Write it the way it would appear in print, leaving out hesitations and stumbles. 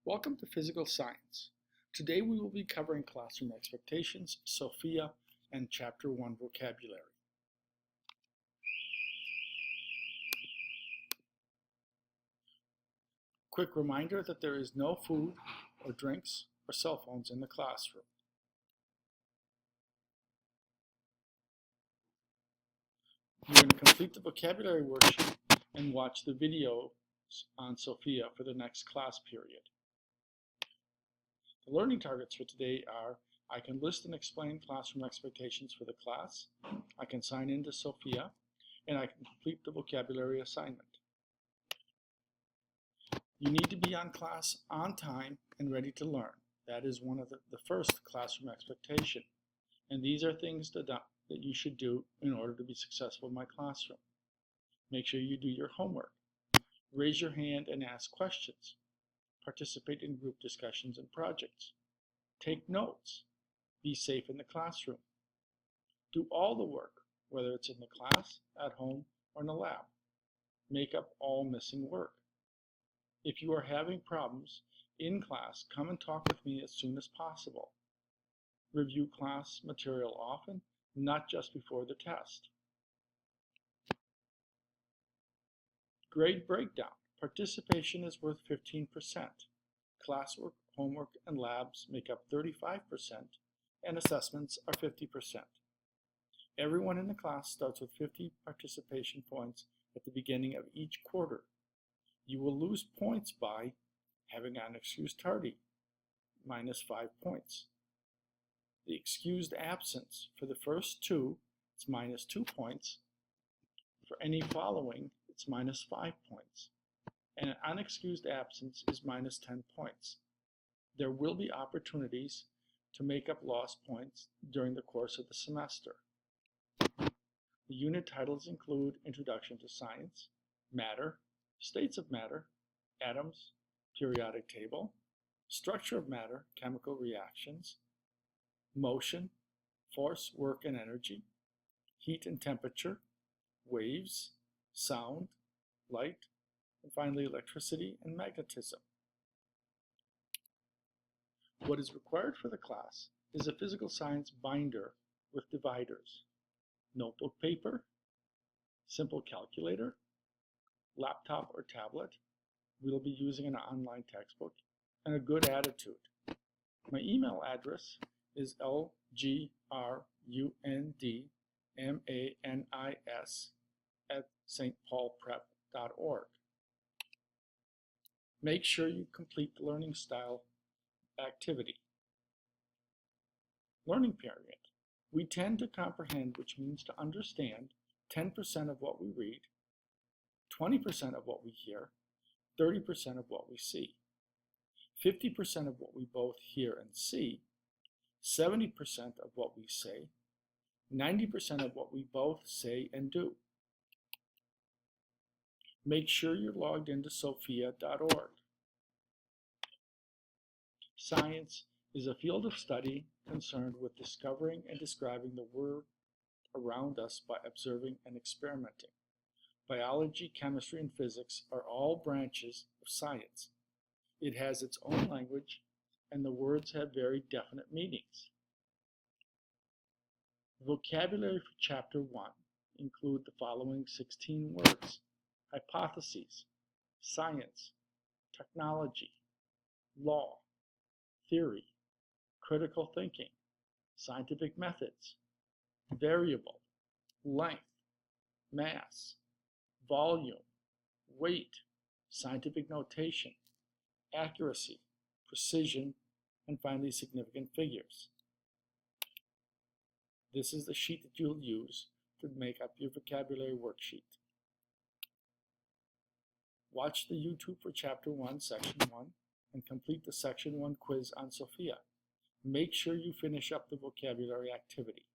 Welcome to Physical Science. Today we will be covering classroom expectations, Sophia, and Chapter 1 vocabulary. Quick reminder that there is no food or drinks or cell phones in the classroom. You're going to complete the vocabulary worksheet and watch the videos on Sophia for the next class period. The learning targets for today are: I can list and explain classroom expectations for the class, I can sign into Sophia, and I can complete the vocabulary assignment. You need to be on class on time and ready to learn. That is one of the first classroom expectation. And these are things that you should do in order to be successful in my classroom. Make sure you do your homework. Raise your hand and ask questions. Participate in group discussions and projects. Take notes. Be safe in the classroom. Do all the work, whether it's in the class, at home, or in the lab. Make up all missing work. If you are having problems in class, come and talk with me as soon as possible. Review class material often, not just before the test. Grade breakdown. Participation is worth 15%. Classwork, homework, and labs make up 35%, and assessments are 50%. Everyone in the class starts with 50 participation points at the beginning of each quarter. You will lose points by having an excused tardy, minus 5 points. The excused absence for the first two, it's minus 2 points. For any following, it's minus 5 points. And an unexcused absence is minus 10 points. There will be opportunities to make up lost points during the course of the semester. The unit titles include Introduction to Science, Matter, States of Matter, Atoms, Periodic Table, Structure of Matter, Chemical Reactions, Motion, Force, Work, and Energy, Heat and Temperature, Waves, Sound, Light, and finally electricity and magnetism. What is required for the class is a physical science binder with dividers, notebook paper, simple calculator, laptop or tablet. We'll be using an online textbook, and a good attitude. My email address is lgrundmanis@stpaulprep.org. Make sure you complete the learning style activity. Learning period. We tend to comprehend, which means to understand, 10% of what we read, 20% of what we hear, 30% of what we see, 50% of what we both hear and see, 70% of what we say, 90% of what we both say and do. Make sure you're logged into sophia.org. Science is a field of study concerned with discovering and describing the world around us by observing and experimenting. Biology, chemistry, and physics are all branches of science. It has its own language, and the words have very definite meanings. The vocabulary for Chapter 1 include the following 16 words: hypotheses, science, technology, law, theory, critical thinking, scientific methods, variable, length, mass, volume, weight, scientific notation, accuracy, precision, and finally significant figures. This is the sheet that you'll use to make up your vocabulary worksheet. Watch the YouTube for Chapter 1, Section 1, and complete the Section 1 quiz on Sophia. Make sure you finish up the vocabulary activity.